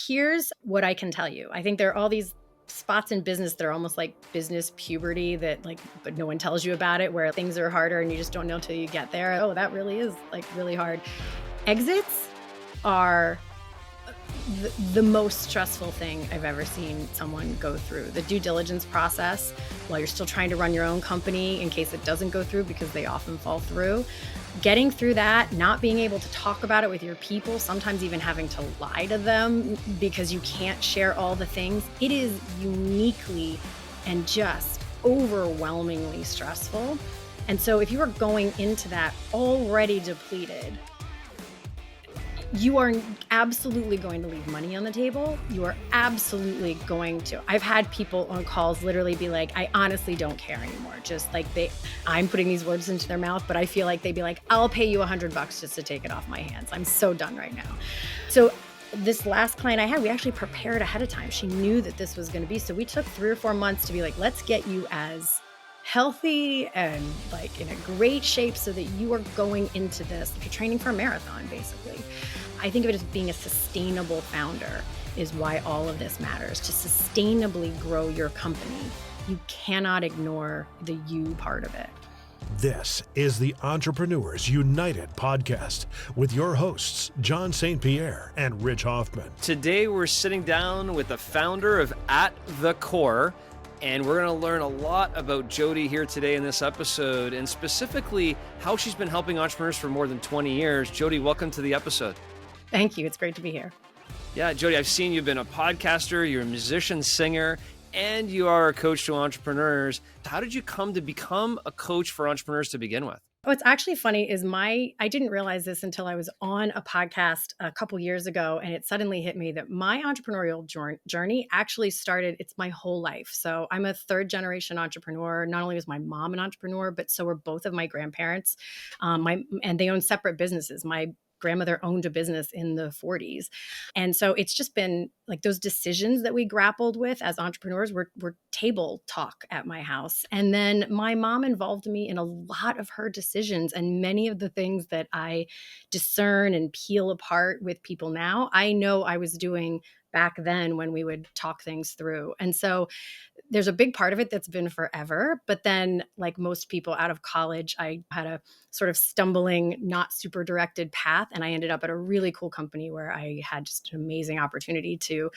Here's what I can tell you. I think there are all these spots in business that are almost like business puberty that like, but no one tells you about it, where things are harder and you just don't know till you get there. Oh, that really is like really hard. Exits are the most stressful thing I've ever seen someone go through. The due diligence process, while you're still trying to run your own company in case it doesn't go through, because they often fall through. Getting through that, not being able to talk about it with your people, sometimes even having to lie to them because you can't share all the things. It is uniquely and just overwhelmingly stressful. And so if you are going into that already depleted, you are absolutely going to leave money on the table. You are absolutely going to. I've had people on calls literally be like, I honestly don't care anymore. Just like I'm putting these words into their mouth, but I feel like they'd be like, I'll pay you $100 just to take it off my hands. I'm so done right now. So this last client I had, we actually prepared ahead of time. She knew that this was going to be. So we took 3 or 4 months to be like, let's get you as healthy and like in a great shape so that you are going into this. If you're training for a marathon, basically. I think of it as being a sustainable founder is why all of this matters. To sustainably grow your company, you cannot ignore the you part of it. This is the Entrepreneurs United podcast with your hosts, John St. Pierre and Rich Hoffman. Today, we're sitting down with the founder of At the Core, and we're going to learn a lot about Jodi here today in this episode, and specifically how she's been helping entrepreneurs for more than 20 years. Jodi, welcome to the episode. Thank you. It's great to be here. Yeah, Jodi, I've seen you've been a podcaster, you're a musician, singer, and you are a coach to entrepreneurs. How did you come to become a coach for entrepreneurs to begin with? What's actually funny is I didn't realize this until I was on a podcast a couple years ago, and it suddenly hit me that my entrepreneurial journey actually started, it's my whole life. So I'm a 3rd generation entrepreneur. Not only was my mom an entrepreneur, but so were both of my grandparents. And they own separate businesses. My grandmother owned a business in the 40s. And so it's just been like those decisions that we grappled with as entrepreneurs were table talk at my house. And then my mom involved me in a lot of her decisions, and many of the things that I discern and peel apart with people now, I know I was doing back then when we would talk things through. And so there's a big part of it that's been forever. But then, like most people out of college, I had a sort of stumbling, not super directed path. And I ended up at a really cool company where I had just an amazing opportunity to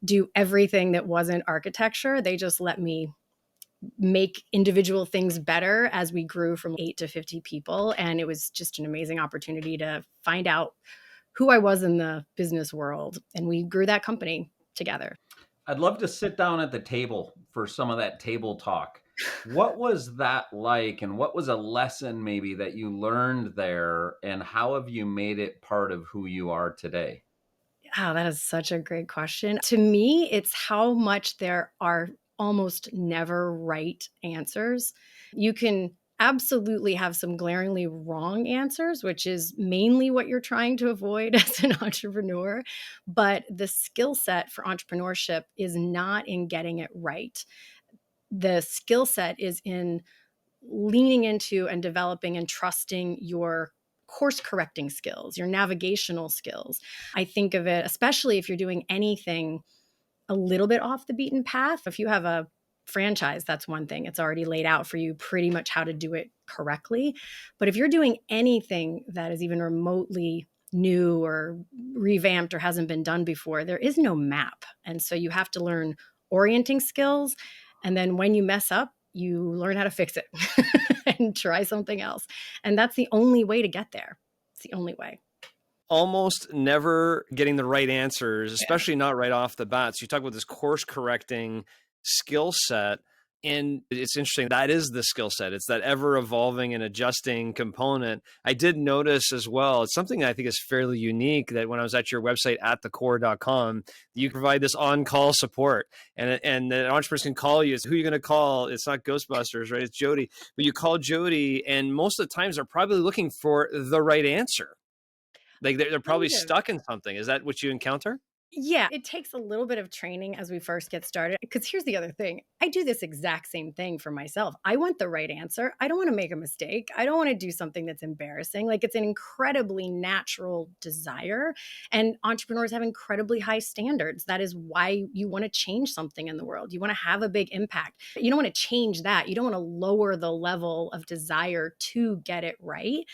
do everything that wasn't architecture. They just let me make individual things better as we grew from 8 to 50 people. And it was just an amazing opportunity to find out who I was in the business world. And we grew that company together. I'd love to sit down at the table for some of that table talk. What was that like? And what was a lesson maybe that you learned there? And how have you made it part of who you are today? Oh, that is such a great question. To me, it's how much there are almost never right answers. You can absolutely have some glaringly wrong answers, which is mainly what you're trying to avoid as an entrepreneur. But the skill set for entrepreneurship is not in getting it right. The skill set is in leaning into and developing and trusting your course correcting skills, your navigational skills. I think of it, especially if you're doing anything a little bit off the beaten path. If you have a franchise, that's one thing. It's already laid out for you pretty much how to do it correctly. But if you're doing anything that is even remotely new or revamped or hasn't been done before, there is no map. And so you have to learn orienting skills. And then when you mess up, you learn how to fix it and try something else. And that's the only way to get there. It's the only way. Almost never getting the right answers, especially not right off the bat. So you talk about this course correcting skill set, and it's interesting. That is the skill set. It's that ever evolving and adjusting component. I did notice as well, it's something I think is fairly unique, that when I was at your website, atthecore.com, you provide this on-call support, and the entrepreneurs can call you. It's who you're going to call. It's not Ghostbusters, right? It's Jodi. But you call Jodi, and most of the times they're probably looking for the right answer. Like they're probably stuck in something. Is that what you encounter? Yeah, it takes a little bit of training as we first get started. Because here's the other thing, I do this exact same thing for myself. I want the right answer. I don't want to make a mistake. I don't want to do something that's embarrassing. Like it's an incredibly natural desire. And entrepreneurs have incredibly high standards. That is why you want to change something in the world. You want to have a big impact. You don't want to change that. You don't want to lower the level of desire to get it right,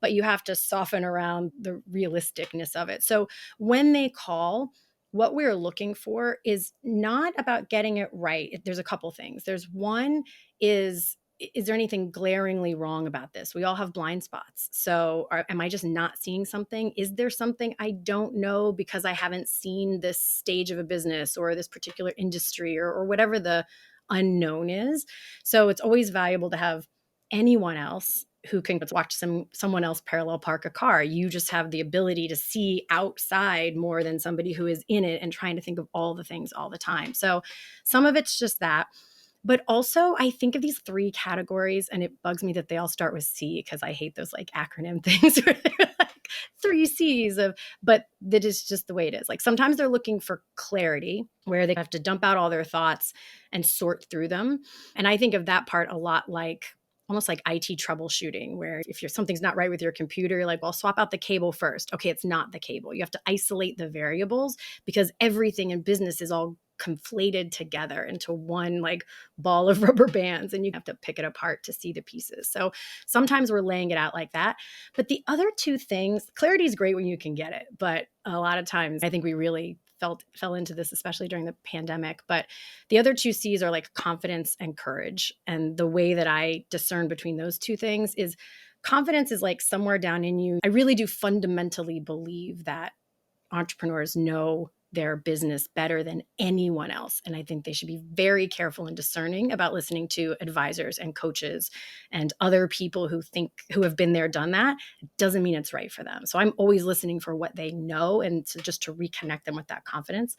but you have to soften around the realisticness of it. So when they call, what we're looking for is not about getting it right. There's a couple things. There's one is there anything glaringly wrong about this? We all have blind spots. So am I just not seeing something? Is there something I don't know because I haven't seen this stage of a business or this particular industry or whatever the unknown is? So it's always valuable to have anyone else who can watch someone else parallel park a car. You just have the ability to see outside more than somebody who is in it and trying to think of all the things all the time. So some of it's just that. But also, I think of these three categories, and it bugs me that they all start with C because I hate those like acronym things where they're like three C's of, but that is just the way it is. Like sometimes they're looking for clarity where they have to dump out all their thoughts and sort through them. And I think of that part a lot like almost like IT troubleshooting, where if something's not right with your computer, you're like, well, swap out the cable first. Okay, it's not the cable. You have to isolate the variables because everything in business is all conflated together into one like ball of rubber bands, and you have to pick it apart to see the pieces. So sometimes we're laying it out like that. But the other two things, clarity is great when you can get it, but a lot of times I think we really fell into this, especially during the pandemic. But the other two C's are like confidence and courage. And the way that I discern between those two things is confidence is like somewhere down in you. I really do fundamentally believe that entrepreneurs know their business better than anyone else. And I think they should be very careful and discerning about listening to advisors and coaches and other people who have been there, done that. It doesn't mean it's right for them. So I'm always listening for what they know and just to reconnect them with that confidence.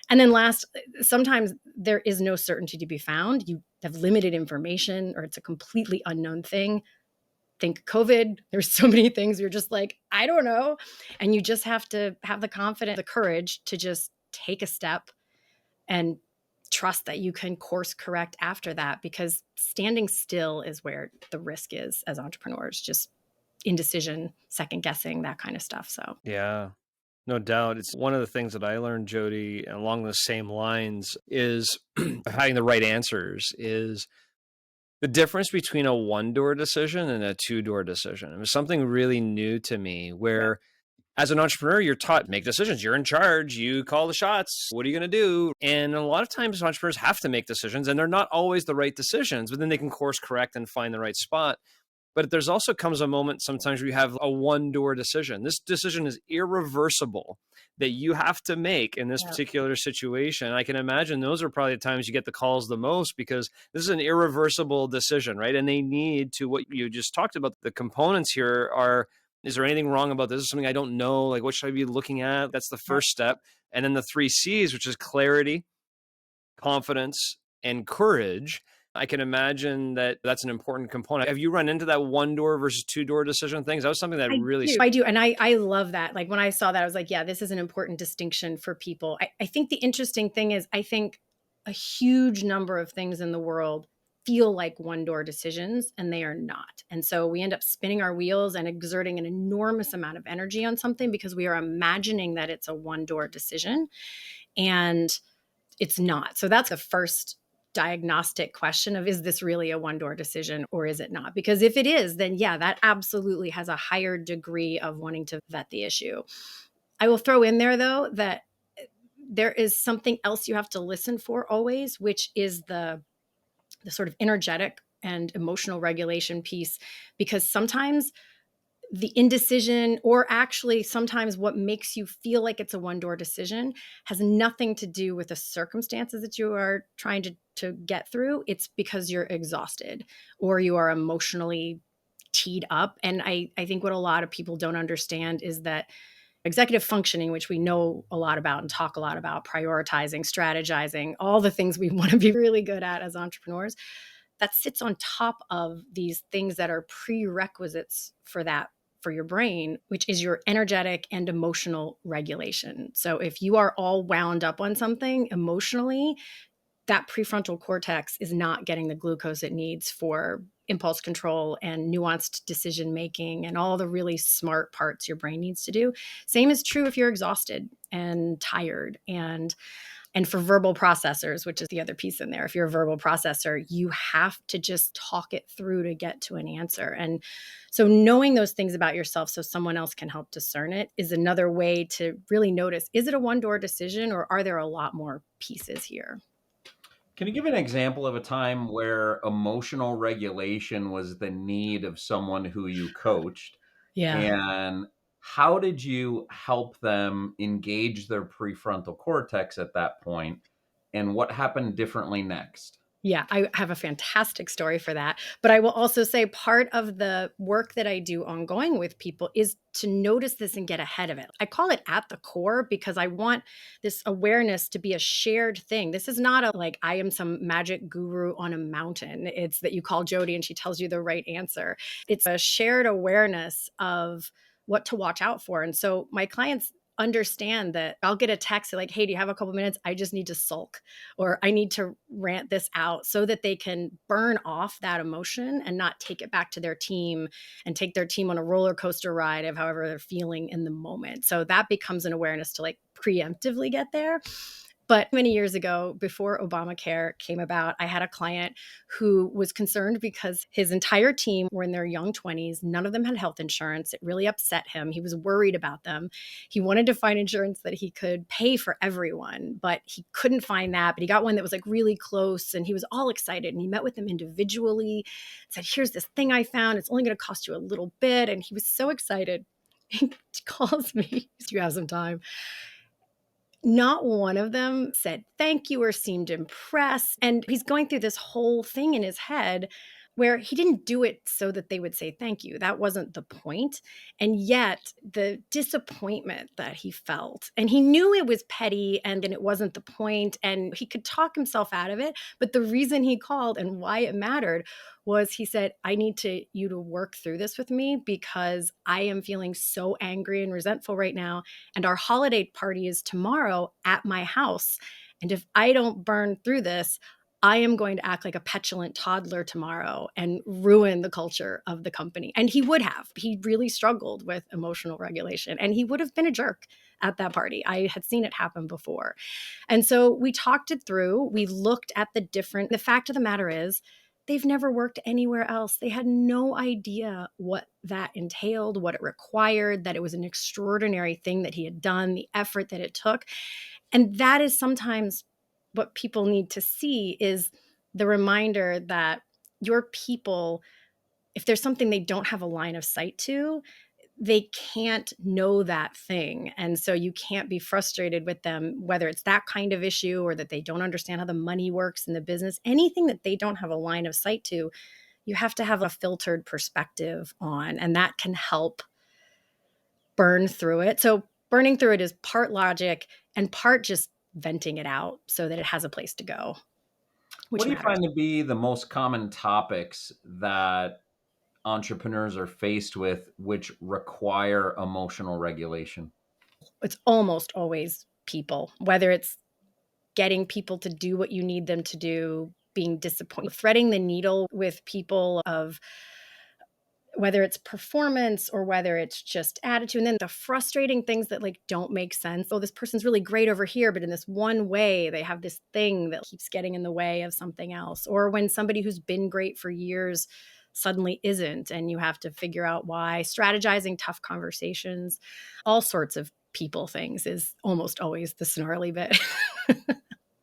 And then last, sometimes there is no certainty to be found. You have limited information or it's a completely unknown thing. Think COVID, there's so many things you're just like, I don't know. And you just have to have the confidence, the courage to just take a step and trust that you can course correct after that, because standing still is where the risk is as entrepreneurs, just indecision, second guessing, that kind of stuff. So Yeah, no doubt. It's one of the things that I learned, Jodi, along the same lines is having the right answers is the difference between a one-door decision and a two-door decision. It was something really new to me where as an entrepreneur, you're taught make decisions. You're in charge. You call the shots. What are you going to do? And a lot of times entrepreneurs have to make decisions and they're not always the right decisions, but then they can course correct and find the right spot. But there's also comes a moment sometimes where you have a one-door decision. This decision is irreversible that you have to make in this particular situation. I can imagine those are probably the times you get the calls the most because this is an irreversible decision, right? And they need to, what you just talked about, the components here are, is there anything wrong about this? Is something I don't know? Like, what should I be looking at? That's the first step. And then the three C's, which is clarity, confidence, and courage. I can imagine that that's an important component. Have you run into that one door versus two door decision things? That was something that I do. And I love that. Like when I saw that, I was like, yeah, this is an important distinction for people. I think the interesting thing is, I think a huge number of things in the world feel like one door decisions and they are not. And so we end up spinning our wheels and exerting an enormous amount of energy on something because we are imagining that it's a one door decision and it's not. So that's the first diagnostic question of, is this really a one door decision or is it not? Because if it is, then yeah, that absolutely has a higher degree of wanting to vet the issue. I will throw in there though, that there is something else you have to listen for always, which is the sort of energetic and emotional regulation piece, because sometimes the indecision, or actually sometimes what makes you feel like it's a one door decision, has nothing to do with the circumstances that you are trying to get through. It's because you're exhausted or you are emotionally teed up. And I think what a lot of people don't understand is that executive functioning, which we know a lot about and talk a lot about, prioritizing, strategizing, all the things we want to be really good at as entrepreneurs, that sits on top of these things that are prerequisites for that for your brain, which is your energetic and emotional regulation. So if you are all wound up on something emotionally, that prefrontal cortex is not getting the glucose it needs for impulse control and nuanced decision making and all the really smart parts your brain needs to do. Same is true if you're exhausted and tired, and for verbal processors, which is the other piece in there. If you're a verbal processor, you have to just talk it through to get to an answer. And so knowing those things about yourself so someone else can help discern it is another way to really notice, is it a one-door decision or are there a lot more pieces here? Can you give an example of a time where emotional regulation was the need of someone who you coached? Yeah. And how did you help them engage their prefrontal cortex at that point? And what happened differently next? Yeah, I have a fantastic story for that. But I will also say part of the work that I do ongoing with people is to notice this and get ahead of it. I call it at the core because I want this awareness to be a shared thing. This is not a like I am some magic guru on a mountain. It's that you call Jodi and she tells you the right answer. It's a shared awareness of what to watch out for. And so my clients understand that I'll get a text like, hey, do you have a couple minutes? I just need to sulk or I need to rant this out so that they can burn off that emotion and not take it back to their team and take their team on a roller coaster ride of however they're feeling in the moment. So that becomes an awareness to like preemptively get there. But many years ago, before Obamacare came about, I had a client who was concerned because his entire team were in their young 20s. None of them had health insurance. It really upset him. He was worried about them. He wanted to find insurance that he could pay for everyone, but he couldn't find that. But he got one that was like really close and he was all excited. And he met with them individually, said, here's this thing I found. It's only going to cost you a little bit. And he was so excited. He calls me. Do you have some time? Not one of them said thank you or seemed impressed. And he's going through this whole thing in his head where he didn't do it so that they would say thank you. That wasn't the point. And yet the disappointment that he felt, and he knew it was petty and it wasn't the point, and he could talk himself out of it. But the reason he called and why it mattered was he said, I need you to work through this with me because I am feeling so angry and resentful right now. And our holiday party is tomorrow at my house. And if I don't burn through this, I am going to act like a petulant toddler tomorrow and ruin the culture of the company. And he would have. He really struggled with emotional regulation and he would have been a jerk at that party. I had seen it happen before. And so we talked it through. We looked at the fact of the matter is, they've never worked anywhere else. They had no idea what that entailed, what it required, that it was an extraordinary thing that he had done, the effort that it took. And that is sometimes what people need to see is the reminder that your people, if there's something they don't have a line of sight to, they can't know that thing. And so you can't be frustrated with them, whether it's that kind of issue or that they don't understand how the money works in the business, anything that they don't have a line of sight to, you have to have a filtered perspective on, and that can help burn through it. So burning through it is part logic and part just venting it out so that it has a place to go, What which do you matters. find to be the most common topics that entrepreneurs are faced with which require emotional regulation? It's almost always people, whether it's getting people to do what you need them to do, being disappointed, threading the needle with people of whether it's performance or whether it's just attitude. And then the frustrating things that like don't make sense. Oh, this person's really great over here, but in this one way, they have this thing that keeps getting in the way of something else. Or when somebody who's been great for years suddenly isn't, and you have to figure out why. Strategizing tough conversations, all sorts of people things is almost always the snarly bit.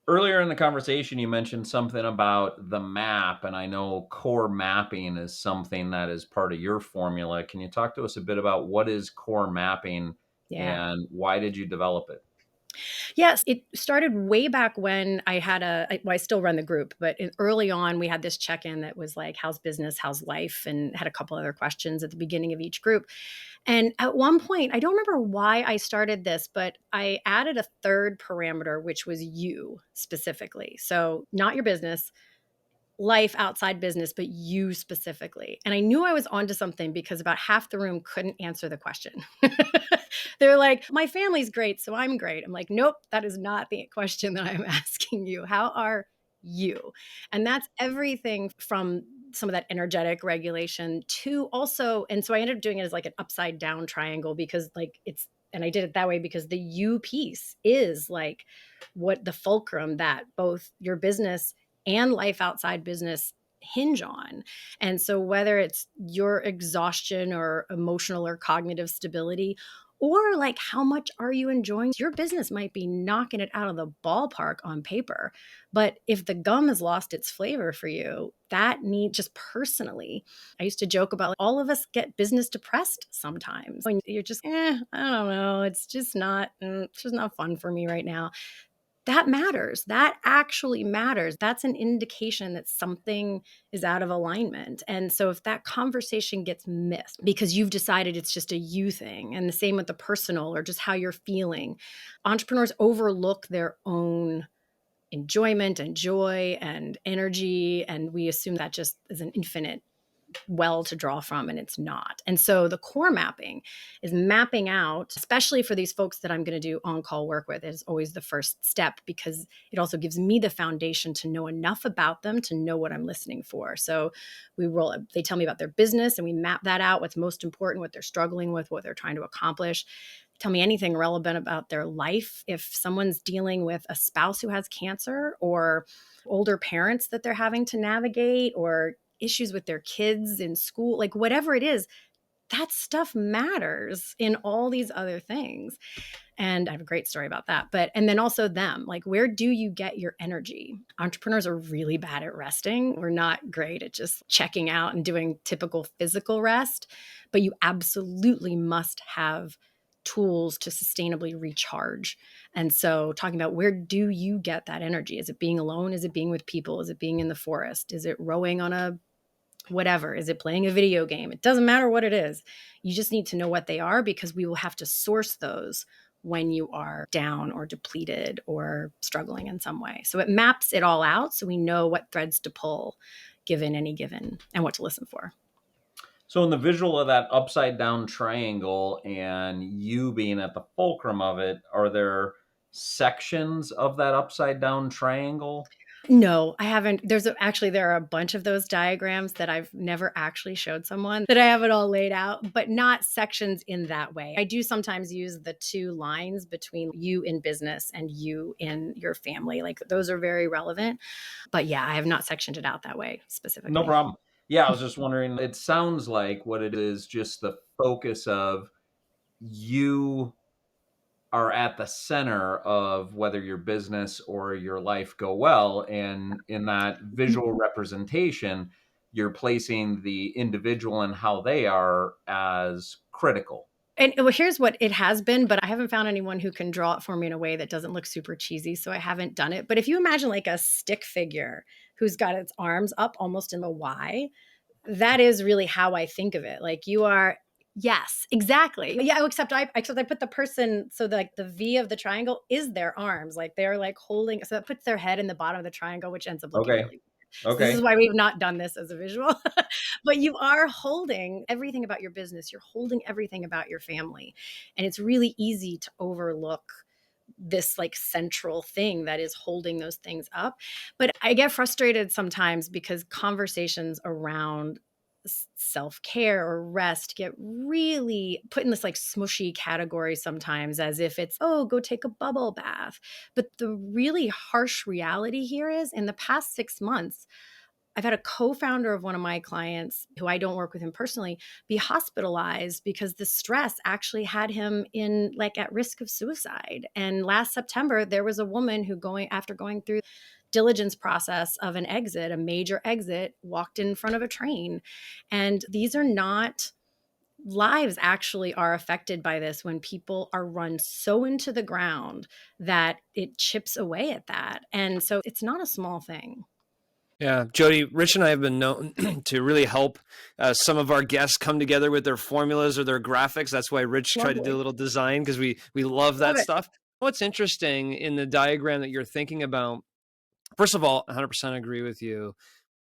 Earlier in the conversation, you mentioned something about the map, and I know core mapping is something that is part of your formula. Can you talk to us a bit about what is core mapping Yeah. and why did you develop it? Yes, it started way back when I still run the group, but early on we had this check-in that was like, how's business, how's life, and had a couple other questions at the beginning of each group. And at one point, I don't remember why I started this, but I added a third parameter, which was you specifically. So not your business, life outside business, but you specifically. And I knew I was onto something because about half the room couldn't answer the question. They're like, my family's great, so I'm great. I'm like, nope, that is not the question that I'm asking you. How are you? And that's everything from some of that energetic regulation to also, and so I ended up doing it as like an upside down triangle because like and I did it that way because the you piece is like what the fulcrum that both your business and life outside business hinge on. And so whether it's your exhaustion or emotional or cognitive stability, or like how much are you enjoying your business might be knocking it out of the ballpark on paper. But if the gum has lost its flavor for you, that need just personally, I used to joke about like, all of us get business depressed sometimes. When you're just, I don't know, it's just not fun for me right now. That matters. That actually matters. That's an indication that something is out of alignment. And so if that conversation gets missed because you've decided it's just a you thing, and the same with the personal or just how you're feeling, entrepreneurs overlook their own enjoyment and joy and energy. And we assume that just is an infinite well to draw from, and it's not. And so the core mapping is mapping out, especially for these folks that I'm going to do on-call work with, is always the first step because it also gives me the foundation to know enough about them to know what I'm listening for. So they tell me about their business and we map that out, what's most important, what they're struggling with, what they're trying to accomplish. Tell me anything relevant about their life. If someone's dealing with a spouse who has cancer or older parents that they're having to navigate or issues with their kids in school, like whatever it is, that stuff matters in all these other things. And I have a great story about that. And then also them, like, where do you get your energy? Entrepreneurs are really bad at resting. We're not great at just checking out and doing typical physical rest, but you absolutely must have tools to sustainably recharge. And so talking about where do you get that energy? Is it being alone? Is it being with people? Is it being in the forest? Is it rowing on a whatever? Is it playing a video game? It doesn't matter what it is. You just need to know what they are because we will have to source those when you are down or depleted or struggling in some way. So it maps it all out so we know what threads to pull given any given and what to listen for. So in the visual of that upside down triangle and you being at the fulcrum of it, are there sections of that upside down triangle? No, I haven't. There are a bunch of those diagrams that I've never actually showed someone that I have it all laid out, but not sections in that way. I do sometimes use the two lines between you in business and you in your family. Like those are very relevant. But yeah, I have not sectioned it out that way No specifically. problem. Yeah, I was just wondering, it sounds like what it is just the focus of you are at the center of whether your business or your life go well. And in that visual representation, you're placing the individual and how they are as critical. And well, here's what it has been, but I haven't found anyone who can draw it for me in a way that doesn't look super cheesy. So I haven't done it. But if you imagine like a stick figure who's got its arms up almost in the Y, that is really how I think of it. Like you are, yes, exactly. Yeah, except I put the person, so like the V of the triangle is their arms. Like they're like holding, so that puts their head in the bottom of the triangle, which ends up looking Okay. really weird. So this is Okay. why we've not done this as a visual. But you are holding everything about your business. You're holding everything about your family. And it's really easy to overlook this like central thing that is holding those things up. But I get frustrated sometimes because conversations around self-care or rest get really put in this like smushy category sometimes as if it's, oh, go take a bubble bath. But the really harsh reality here is in the past 6 months, I've had a co-founder of one of my clients who I don't work with him personally be hospitalized because the stress actually had him in like at risk of suicide. And last September, there was a woman who after going through diligence process of an exit, a major exit, walked in front of a train. And these are not lives actually are affected by this when people are run so into the ground that it chips away at that. And so it's not a small thing. Yeah, Jodi, Rich and I have been known to really help some of our guests come together with their formulas or their graphics. That's why Rich tried to do a Lovely. little design because we love Love that it. stuff. What's interesting in the diagram that you're thinking about, first of all, 100% agree with you.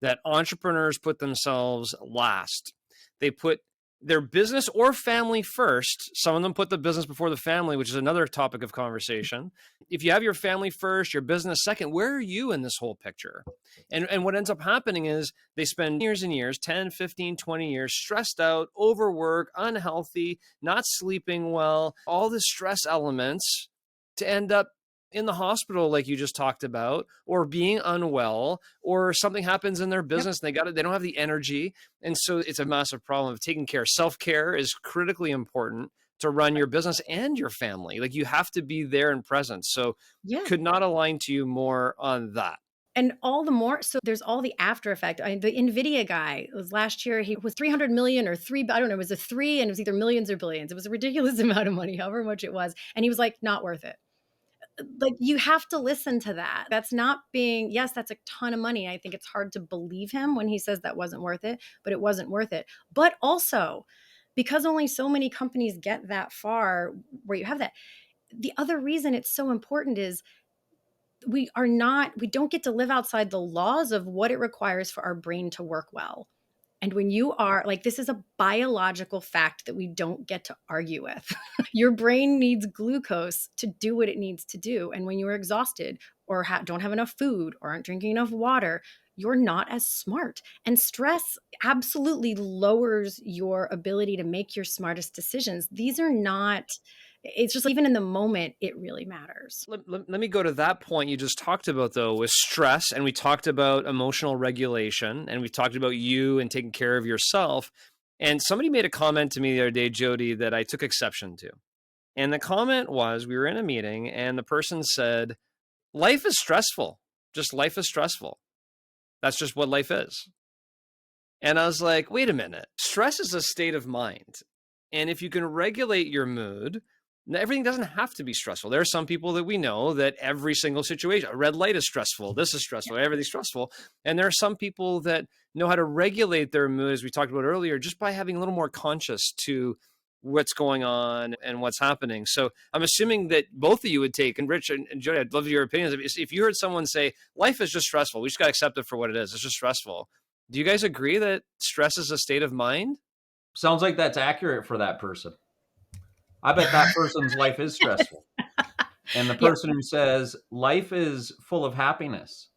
that entrepreneurs put themselves last. They put their business or family first. Some of them put the business before the family, which is another topic of conversation. If you have your family first, your business second, where are you in this whole picture? And what ends up happening is they spend years and years, 10, 15, 20 years, stressed out, overworked, unhealthy, not sleeping well, all the stress elements to end up in the hospital, like you just talked about, or being unwell, or something happens in their business and they don't have the energy. And so it's a massive problem of taking care. Self-care is critically important to run your business and your family. Like, you have to be there and present. So Yeah. could not align to you more on that. And all the more, so there's all the after effect. The NVIDIA guy was last year, he was 300 million or three, I don't know, it was a three, and it was either millions or billions. It was a ridiculous amount of money, however much it was. And he was like, not worth it. Like, you have to listen to that. That's not being, yes, that's a ton of money. I think it's hard to believe him when he says that wasn't worth it, but it wasn't worth it. But also, because only so many companies get that far where you have that, the other reason it's so important is we don't get to live outside the laws of what it requires for our brain to work well. And when you are like, this is a biological fact that we don't get to argue with. Your brain needs glucose to do what it needs to do. And when you're exhausted or don't have enough food or aren't drinking enough water, you're not as smart. And stress absolutely lowers your ability to make your smartest decisions. These are not, it's just even in the moment, it really matters. Let me go to that point you just talked about, though, with stress. And we talked about emotional regulation, and we talked about you and taking care of yourself. And somebody made a comment to me the other day, Jodi, that I took exception to. And the comment was, we were in a meeting and the person said, life is stressful. Just life is stressful. That's just what life is. And I was like, wait a minute. Stress is a state of mind. And if you can regulate your mood, everything doesn't have to be stressful. There are some people that we know that every single situation, a red light is stressful, this is stressful, everything's stressful. And there are some people that know how to regulate their mood, as we talked about earlier, just by having a little more conscious to what's going on and what's happening. So I'm assuming that both of you would take, and Rich and Jodi, I'd love your opinions. If you heard someone say, life is just stressful, we just got to accept it for what it is, it's just stressful. Do you guys agree that stress is a state of mind? Sounds like that's accurate for that person. I bet that person's life is stressful. And the person who says life is full of happiness,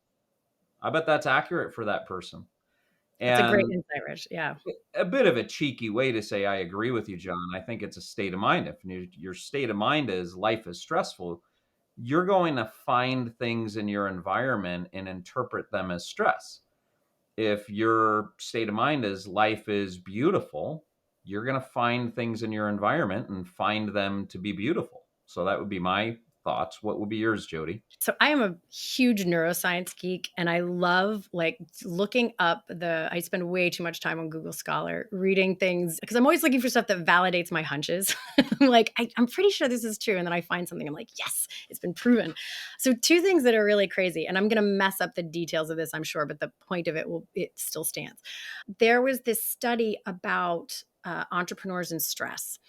I bet that's accurate for that person. That's a great And insight, Rich. Yeah. a bit of a cheeky way to say I agree with you, John. I think it's a state of mind. If your state of mind is life is stressful, you're going to find things in your environment and interpret them as stress. If your state of mind is life is beautiful, you're going to find things in your environment and find them to be beautiful. So that would be my thoughts. What would be yours, Jodi? So I am a huge neuroscience geek, and I love like looking up I spend way too much time on Google Scholar reading things because I'm always looking for stuff that validates my hunches. I'm pretty sure this is true. And then I find something, I'm like, yes, it's been proven. So two things that are really crazy, and I'm going to mess up the details of this, I'm sure, but the point of it still stands. There was this study about entrepreneurs and stress.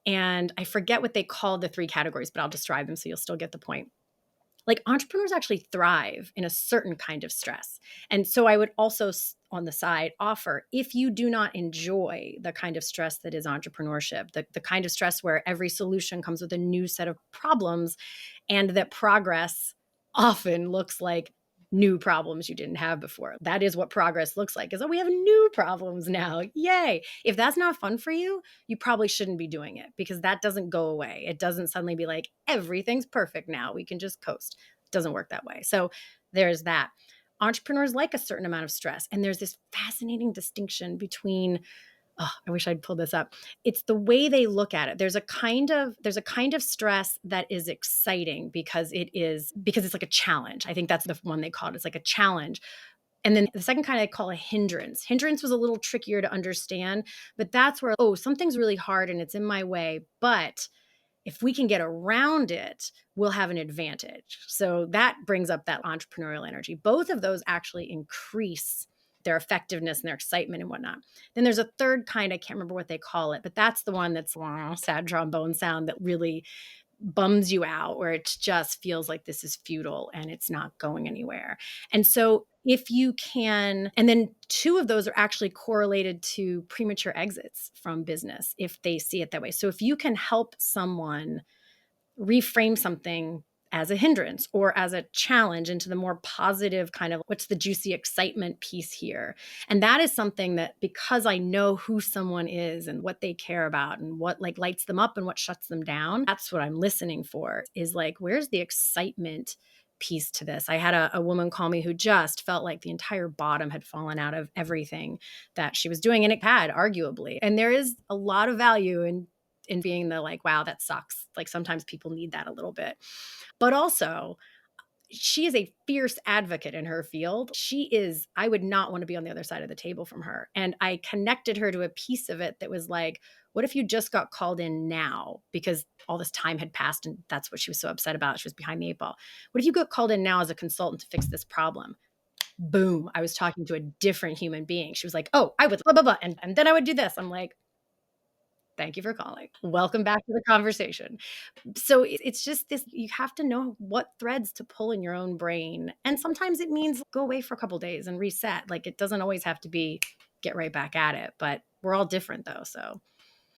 And I forget what they called the three categories, but I'll describe them so you'll still get the point. Like, entrepreneurs actually thrive in a certain kind of stress. And so I would also, on the side, offer, if you do not enjoy the kind of stress that is entrepreneurship, the kind of stress where every solution comes with a new set of problems, and that progress often looks like new problems you didn't have before. That is what progress looks like, is, oh, we have new problems now. Yay. If that's not fun for you, you probably shouldn't be doing it, because that doesn't go away. It doesn't suddenly be like, everything's perfect now, we can just coast. It doesn't work that way. So there's that. Entrepreneurs like a certain amount of stress. And there's this fascinating distinction between, oh, I wish I'd pull this up. It's the way they look at it. There's a kind of stress that is exciting because it's like a challenge. I think that's the one they call it. It's like a challenge. And then the second kind I call a hindrance. Hindrance was a little trickier to understand, but that's where, oh, something's really hard and it's in my way, but if we can get around it, we'll have an advantage. So that brings up that entrepreneurial energy. Both of those actually increase their effectiveness and their excitement and whatnot. Then there's a third kind, I can't remember what they call it, but that's the one that's sad trombone sound that really bums you out, where it just feels like this is futile and it's not going anywhere. And so if you can, and then two of those are actually correlated to premature exits from business if they see it that way. So if you can help someone reframe something as a hindrance or as a challenge into the more positive kind of what's the juicy excitement piece here. And that is something that, because I know who someone is and what they care about and what like lights them up and what shuts them down, that's what I'm listening for, is like, where's the excitement piece to this? I had a woman call me who just felt like the entire bottom had fallen out of everything that she was doing. And it had, arguably. And there is a lot of value in being the like, wow, that sucks. Like sometimes people need that a little bit. But also, she is a fierce advocate in her field. I would not want to be on the other side of the table from her. And I connected her to a piece of it that was like, what if you just got called in now? Because all this time had passed and that's what she was so upset about. She was behind the eight ball. What if you got called in now as a consultant to fix this problem? Boom. I was talking to a different human being. She was like, oh, I would blah, blah, blah. And then I would do this. I'm like, thank you for calling. Welcome back to the conversation. So it's just this, you have to know what threads to pull in your own brain. And sometimes it means go away for a couple days and reset. Like it doesn't always have to be get right back at it, but we're all different though. So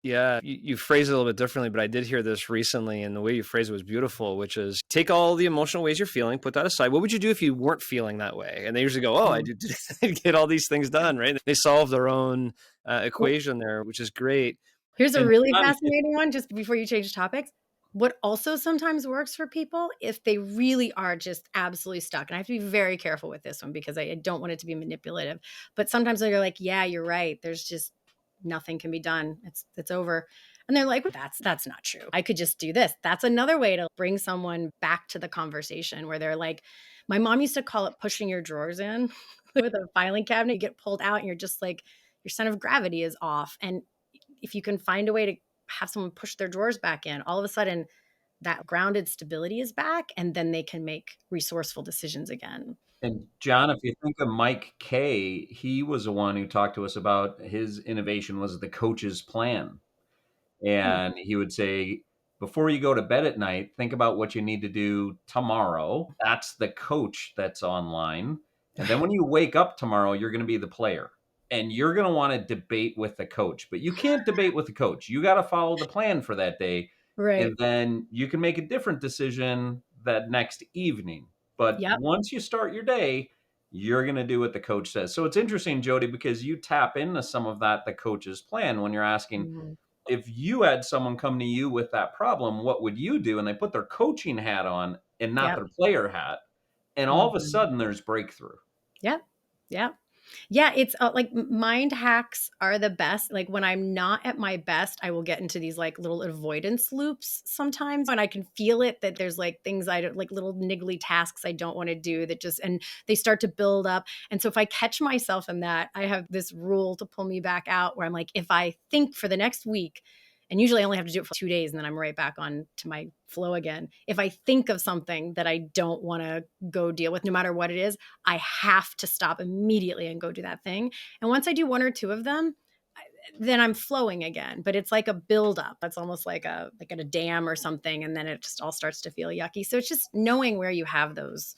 Yeah, you phrase it a little bit differently, but I did hear this recently, and the way you phrase it was beautiful, which is take all the emotional ways you're feeling, put that aside. What would you do if you weren't feeling that way? And they usually go, oh, I did get all these things done, right? They solve their own equation there, which is great. Here's a And really fascinating one, just before you change topics. What also sometimes works for people, if they really are just absolutely stuck, and I have to be very careful with this one because I don't want it to be manipulative, but sometimes they're like, yeah, you're right. There's just nothing can be done. It's over. And they're like, that's not true. I could just do this. That's another way to bring someone back to the conversation where they're like, my mom used to call it pushing your drawers in with a filing cabinet. You get pulled out and you're just like, your center of gravity is off. And if you can find a way to have someone push their drawers back in, all of a sudden that grounded stability is back and then they can make resourceful decisions again. And John, if you think of Mike Kay, he was the one who talked to us about his innovation was the coach's plan. Hmm. And he would say, before you go to bed at night, think about what you need to do tomorrow. That's the coach that's online. And then when you wake up tomorrow, you're going to be the player. And you're going to want to debate with the coach. But you can't debate with the coach. You got to follow the plan for that day. Right. And then you can make a different decision that next evening. But Yep. once you start your day, you're going to do what the coach says. So it's interesting, Jodi, because you tap into some of that, the coach's plan, when you're asking, Mhm. if you had someone come to you with that problem, what would you do? And they put their coaching hat on and not Yep. their player hat. And all of a Mhm. sudden there's breakthrough. Yep. Yep. Yeah, it's like mind hacks are the best. Like when I'm not at my best, I will get into these like little avoidance loops sometimes when I can feel it that there's like things I don't like, little niggly tasks I don't want to do that just, and they start to build up. And so if I catch myself in that, I have this rule to pull me back out where I'm like, if I think for the next week, and usually I only have to do it for 2 days and then I'm right back on to my flow again. If I think of something that I don't want to go deal with, no matter what it is, I have to stop immediately and go do that thing. And once I do one or two of them, then I'm flowing again. But it's like a buildup. It's almost like at a dam or something, and then it just all starts to feel yucky. So it's just knowing where you have those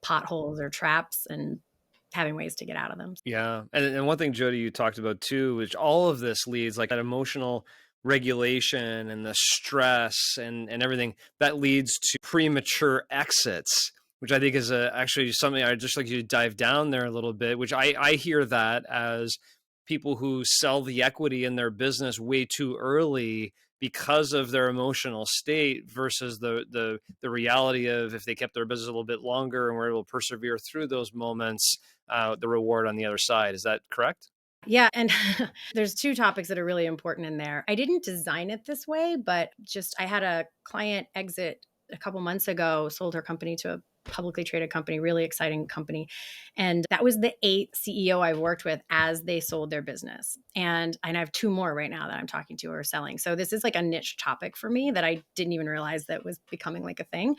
potholes or traps and having ways to get out of them. Yeah. And one thing, Jody, you talked about too, which all of this leads like that emotional regulation and the stress and everything that leads to premature exits, which I think is actually something I just like you to dive down there a little bit, which I hear that as people who sell the equity in their business way too early because of their emotional state versus the reality of if they kept their business a little bit longer and were able to persevere through those moments, the reward on the other side. Is that correct? Yeah. And there's two topics that are really important in there. I didn't design it this way, but just I had a client exit a couple months ago, sold her company to a publicly traded company, really exciting company. And that was the 8th CEO I've worked with as they sold their business. And I have 2 more right now that I'm talking to or selling. So this is like a niche topic for me that I didn't even realize that was becoming like a thing.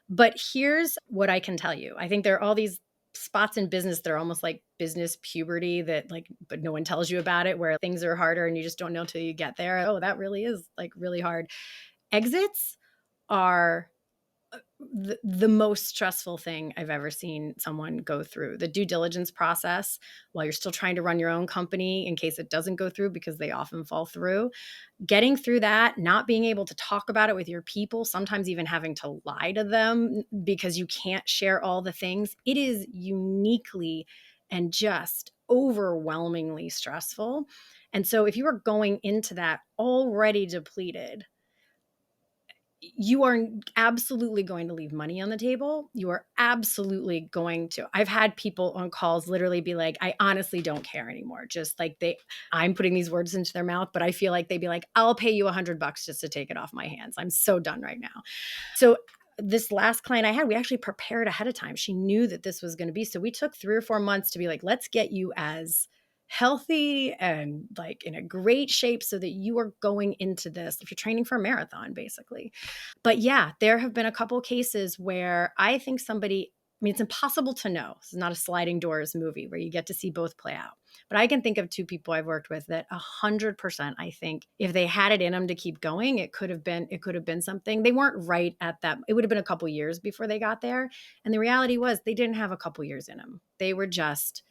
But here's what I can tell you. I think there are all these spots in business that are almost like business puberty that like, but no one tells you about it, where things are harder and you just don't know till you get there. Oh, that really is like really hard. Exits are the most stressful thing I've ever seen someone go through. The due diligence process, while you're still trying to run your own company in case it doesn't go through, because they often fall through. Getting through that, not being able to talk about it with your people, sometimes even having to lie to them because you can't share all the things. It is uniquely and just overwhelmingly stressful. And so if you are going into that already depleted, you are absolutely going to leave money on the table. You are absolutely going to. I've had people on calls literally be like, I honestly don't care anymore. Just like I'm putting these words into their mouth, but I feel like they'd be like, I'll pay you $100 just to take it off my hands. I'm so done right now. So this last client I had, we actually prepared ahead of time. She knew that this was going to be. So we took 3 or 4 months to be like, let's get you as healthy and like in a great shape so that you are going into this, if you're training for a marathon, basically. But yeah, there have been a couple cases where I think it's impossible to know. This is not a sliding doors movie where you get to see both play out. But I can think of 2 people I've worked with that 100%, I think if they had it in them to keep going, it could have been something. They weren't right at that. It would have been a couple years before they got there. And the reality was they didn't have a couple years in them. They were just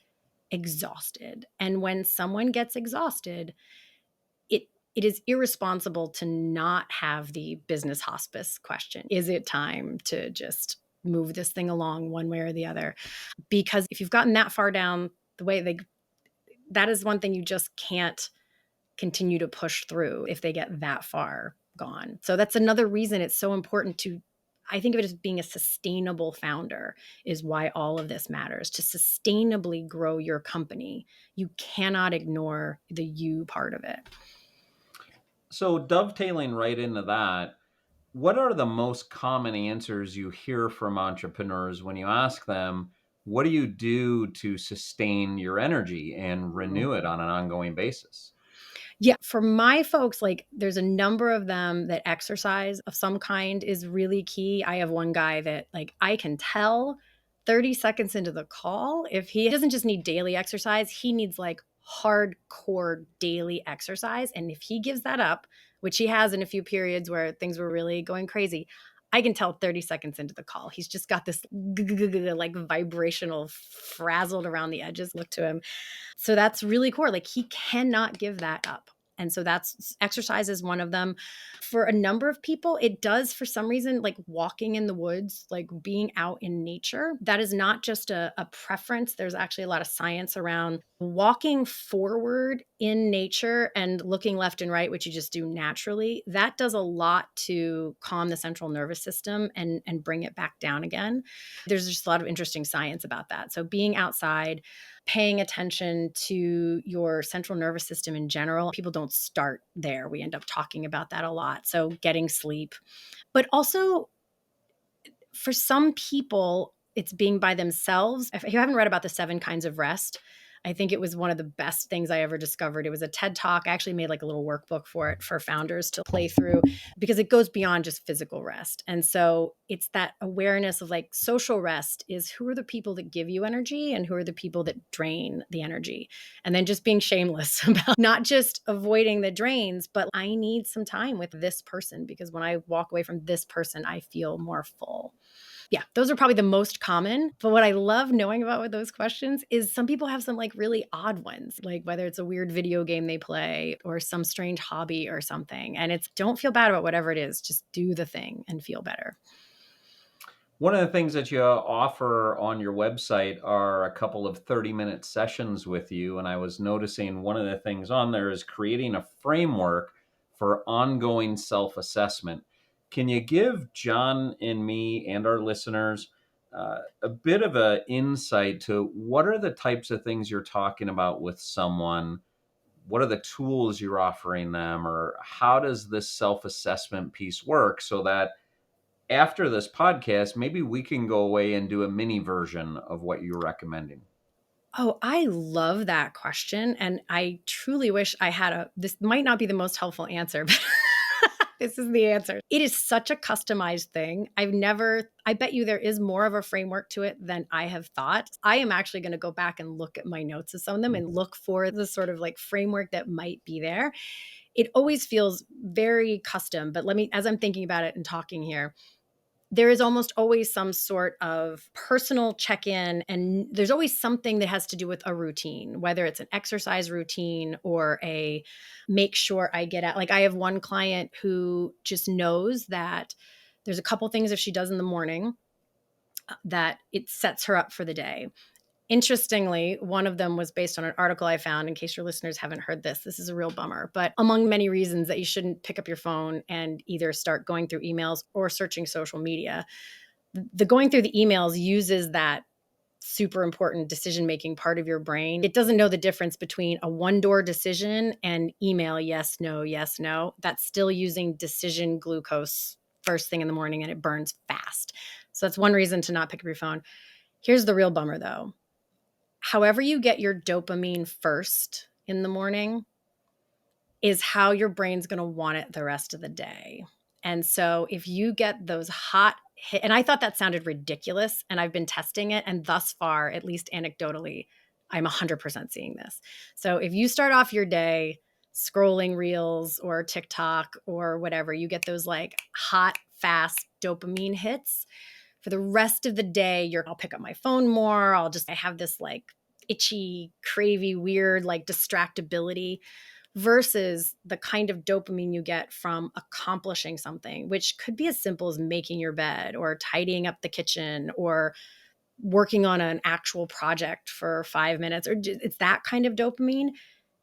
exhausted. And when someone gets exhausted, it is irresponsible to not have the business hospice question. Is it time to just move this thing along one way or the other? Because if you've gotten that far down the way, that is one thing you just can't continue to push through if they get that far gone. So that's another reason it's so important I think of it as being a sustainable founder is why all of this matters. To sustainably grow your company, you cannot ignore the you part of it. So dovetailing right into that, what are the most common answers you hear from entrepreneurs when you ask them, what do you do to sustain your energy and renew it on an ongoing basis? Yeah, for my folks, like there's a number of them that exercise of some kind is really key. I have one guy that like I can tell 30 seconds into the call, if he doesn't just need daily exercise, he needs like hardcore daily exercise. And if he gives that up, which he has in a few periods where things were really going crazy, I can tell 30 seconds into the call. He's just got this like vibrational frazzled around the edges look to him. So that's really core. Like he cannot give that up. And so that's exercise is one of them. For a number of people, it does for some reason, like walking in the woods, like being out in nature. That is not just a preference. There's actually a lot of science around walking forward in nature and looking left and right, which you just do naturally. That does a lot to calm the central nervous system and bring it back down again. There's just a lot of interesting science about that. So being outside, paying attention to your central nervous system in general. People don't start there. We end up talking about that a lot. So getting sleep, but also for some people, it's being by themselves. If you haven't read about the 7 kinds of rest, I think it was one of the best things I ever discovered. It was a TED Talk. I actually made like a little workbook for it for founders to play through because it goes beyond just physical rest. And so it's that awareness of like social rest is who are the people that give you energy and who are the people that drain the energy. And then just being shameless about not just avoiding the drains, but I need some time with this person because when I walk away from this person, I feel more full. Yeah, those are probably the most common. But what I love knowing about with those questions is some people have some like really odd ones, like whether it's a weird video game they play or some strange hobby or something. And it's don't feel bad about whatever it is, just do the thing and feel better. One of the things that you offer on your website are a couple of 30-minute sessions with you. And I was noticing one of the things on there is creating a framework for ongoing self-assessment. Can you give John and me and our listeners a bit of an insight to what are the types of things you're talking about with someone? What are the tools you're offering them? Or how does this self-assessment piece work so that after this podcast, maybe we can go away and do a mini version of what you're recommending? Oh, I love that question. And I truly wish I had this might not be the most helpful answer, but this is the answer. It is such a customized thing. I bet you there is more of a framework to it than I have thought. I am actually going to go back and look at my notes of some of them and look for the sort of like framework that might be there. it always feels very custom. But as I'm thinking about it and talking here, there is almost always some sort of personal check-in, and there's always something that has to do with a routine, whether it's an exercise routine or a make sure I get out. Like I have one client who just knows that there's a couple things if she does in the morning that it sets her up for the day. Interestingly, one of them was based on an article I found. In case your listeners haven't heard this is a real bummer. But among many reasons that you shouldn't pick up your phone and either start going through emails or searching social media, the going through the emails uses that super important decision-making part of your brain. It doesn't know the difference between a one-door decision and email, yes, no. That's still using decision glucose first thing in the morning, and it burns fast. So that's one reason to not pick up your phone. Here's the real bummer though. However you get your dopamine first in the morning is how your brain's going to want it the rest of the day. And so if you get those hot hit, and I thought that sounded ridiculous, and I've been testing it, and thus far, at least anecdotally, I'm 100% seeing this. So if you start off your day scrolling reels or TikTok or whatever, you get those like hot, fast dopamine hits. For the rest of the day, I'll pick up my phone more. I have this like itchy, cravey, weird, like distractibility versus the kind of dopamine you get from accomplishing something, which could be as simple as making your bed or tidying up the kitchen or working on an actual project for 5 minutes, or it's that kind of dopamine.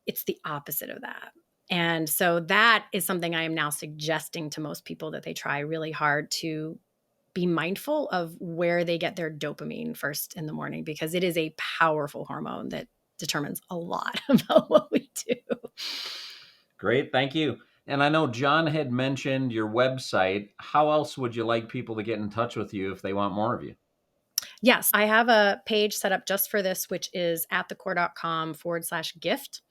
It's the opposite of that. And so that is something I am now suggesting to most people that they try really hard to be mindful of where they get their dopamine first in the morning, because it is a powerful hormone that determines a lot about what we do. Great. Thank you. And I know John had mentioned your website. How else would you like people to get in touch with you if they want more of you? Yes, I have a page set up just for this, which is atthecore.com/gift.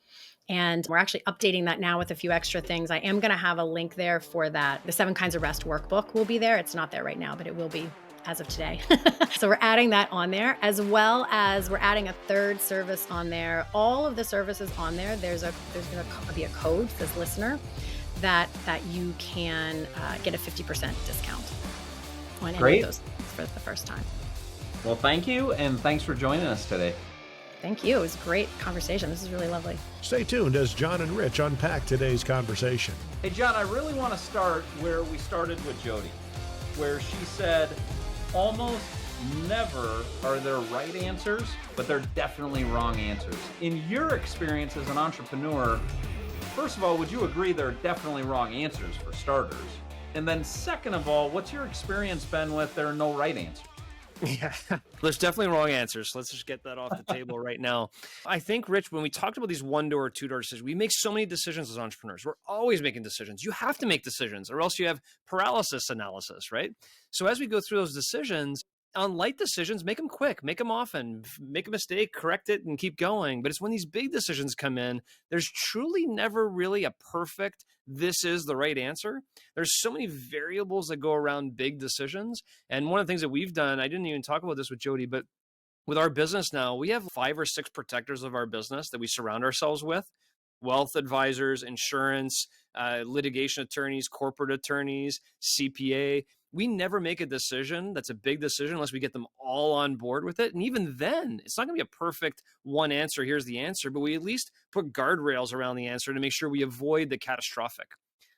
And we're actually updating that now with a few extra things. I am going to have a link there for that. The 7 Kinds of Rest workbook will be there. It's not there right now, but it will be as of today. So we're adding that on there, as well as we're adding a third service on there. All of the services on there, there's going to be a code that says listener that you can get a 50% discount on any of those for the first time. Well, thank you. And thanks for joining us today. Thank you. It was a great conversation. This is really lovely. Stay tuned as John and Rich unpack today's conversation. Hey, John, I really want to start where we started with Jodi, where she said, almost never are there right answers, but they're definitely wrong answers. In your experience as an entrepreneur, first of all, would you agree there are definitely wrong answers for starters? And then second of all, what's your experience been with there are no right answers? Yeah, there's definitely wrong answers. Let's just get that off the table right now. I think, Rich, when we talked about these 1-door or 2-door decisions, we make so many decisions as entrepreneurs. We're always making decisions. You have to make decisions or else you have paralysis analysis, right? So as we go through those decisions, on light decisions, make them quick, make them often, make a mistake, correct it, and keep going. But it's when these big decisions come in, there's truly never really a perfect, this is the right answer. There's so many variables that go around big decisions. And one of the things that we've done, I didn't even talk about this with Jodi, but with our business now, we have 5 or 6 protectors of our business that we surround ourselves with: wealth advisors, insurance, litigation attorneys, corporate attorneys, CPA. We never make a decision that's a big decision unless we get them all on board with it. And even then, it's not going to be a perfect one answer, here's the answer, but we at least put guardrails around the answer to make sure we avoid the catastrophic.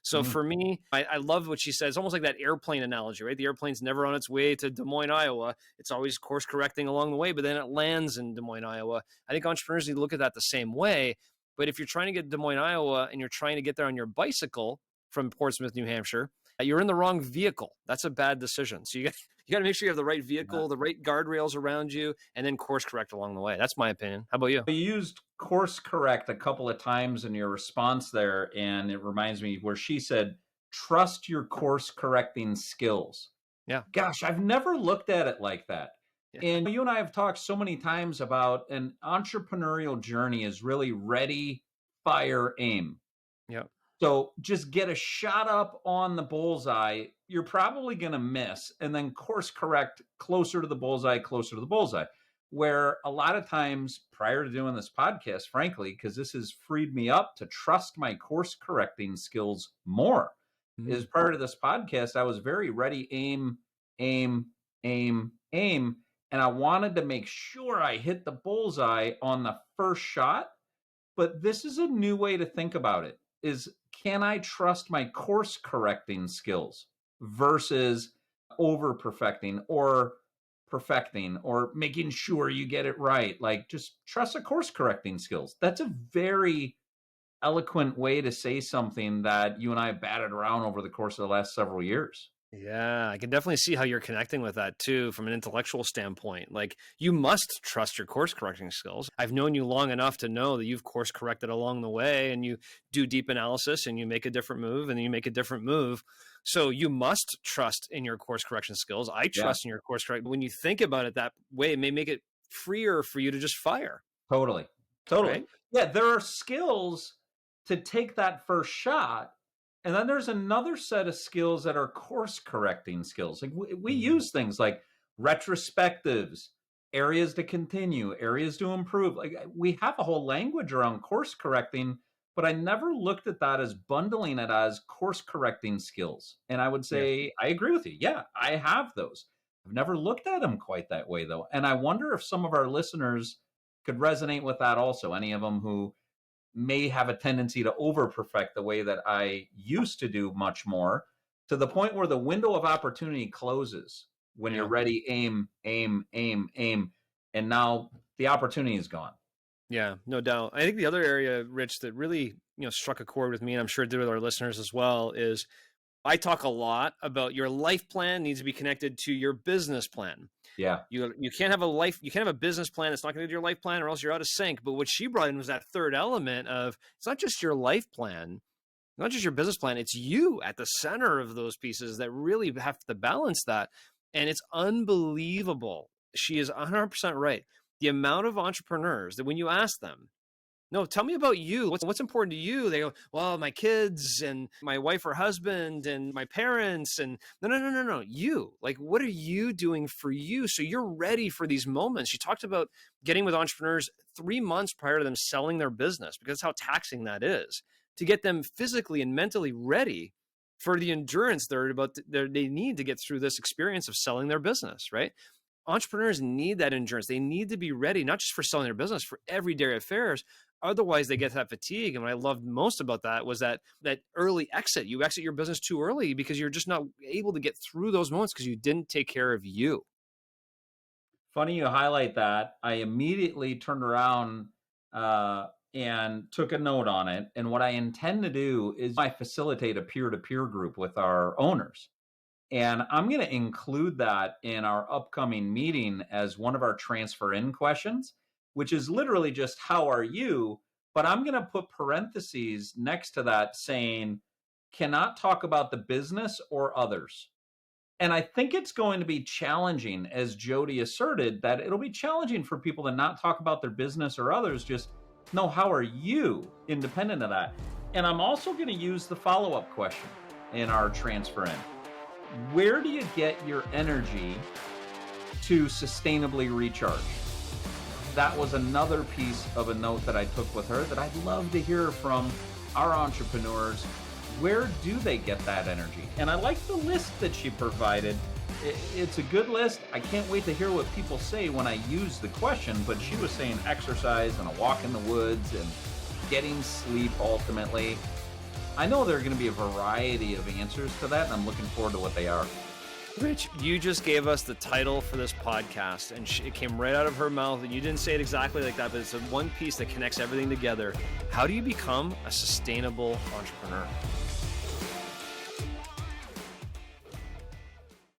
So for me, I love what she says, almost like that airplane analogy, right? The airplane's never on its way to Des Moines, Iowa. It's always course correcting along the way, but then it lands in Des Moines, Iowa. I think entrepreneurs need to look at that the same way. But if you're trying to get to Des Moines, Iowa, and you're trying to get there on your bicycle from Portsmouth, New Hampshire, you're in the wrong vehicle. That's a bad decision. So you got to make sure you have the right vehicle, the right guardrails around you, and then course correct along the way. That's my opinion. How about you? You used course correct a couple of times in your response there, and it reminds me where she said, trust your course correcting skills. Yeah. Gosh, I've never looked at it like that. Yeah. And you and I have talked so many times about an entrepreneurial journey is really ready, fire, aim. Yeah. So just get a shot up on the bullseye. You're probably going to miss, and then course correct closer to the bullseye, closer to the bullseye. where a lot of times prior to doing this podcast, frankly, because this has freed me up to trust my course correcting skills more, is prior to this podcast, I was very ready, aim, aim, aim, aim. And I wanted to make sure I hit the bullseye on the first shot. But this is a new way to think about it, is can I trust my course correcting skills versus over perfecting or perfecting or making sure you get it right? Like, just trust the course correcting skills. That's a very eloquent way to say something that you and I have batted around over the course of the last several years. Yeah, I can definitely see how you're connecting with that too from an intellectual standpoint. Like, you must trust your course correcting skills. I've known you long enough to know that you've course corrected along the way, and you do deep analysis and you make a different move and then you make a different move. So you must trust in your course correction skills. I trust in your course correction. When you think about it that way, it may make it freer for you to just fire. Totally. Right? Yeah, there are skills to take that first shot. And then there's another set of skills that are course correcting skills. Like we use things like retrospectives, areas to continue, areas to improve. Like, we have a whole language around course correcting, but I never looked at that as bundling it as course correcting skills. And I would say, I agree with you. Yeah, I have those. I've never looked at them quite that way though. And I wonder if some of our listeners could resonate with that also. Any of them who may have a tendency to over perfect the way that I used to do much more, to the point where the window of opportunity closes when you're ready, aim, aim, aim, aim. And now the opportunity is gone. Yeah, no doubt. I think the other area, Rich, that really, struck a chord with me, and I'm sure it did with our listeners as well, is I talk a lot about your life plan needs to be connected to your business plan. Yeah. You can't have a business plan that's not connected to your life plan, or else you're out of sync. But what she brought in was that third element of, it's not just your life plan, not just your business plan, it's you at the center of those pieces that really have to balance that. And it's unbelievable. She is 100% right. The amount of entrepreneurs that when you ask them, no, tell me about you. What's important to you? They go, well, my kids and my wife or husband and my parents. And no. You, like, what are you doing for you? So you're ready for these moments. She talked about getting with entrepreneurs 3 months prior to them selling their business, because that's how taxing that is, to get them physically and mentally ready for the endurance they need to get through this experience of selling their business, right? Entrepreneurs need that endurance. They need to be ready, not just for selling their business, for everyday affairs. Otherwise, they get that fatigue. And what I loved most about that was that early exit. You exit your business too early because you're just not able to get through those moments because you didn't take care of you. Funny you highlight that. I immediately turned around and took a note on it. And what I intend to do is I facilitate a peer-to-peer group with our owners. And I'm going to include that in our upcoming meeting as one of our transfer in questions, which is literally just, how are you? But I'm going to put parentheses next to that saying, cannot talk about the business or others. And I think it's going to be challenging, as Jodi asserted, that it'll be challenging for people to not talk about their business or others. Just know, how are you, independent of that? And I'm also going to use the follow-up question in our transfer in. Where do you get your energy to sustainably recharge? That was another piece of a note that I took with her that I'd love to hear from our entrepreneurs. Where do they get that energy? And I like the list that she provided. It's a good list. I can't wait to hear what people say when I use the question, but she was saying exercise and a walk in the woods and getting sleep ultimately. I know there are going to be a variety of answers to that, and I'm looking forward to what they are. Rich, you just gave us the title for this podcast, and it came right out of her mouth, and you didn't say it exactly like that, but it's one piece that connects everything together. How do you become a sustainable entrepreneur?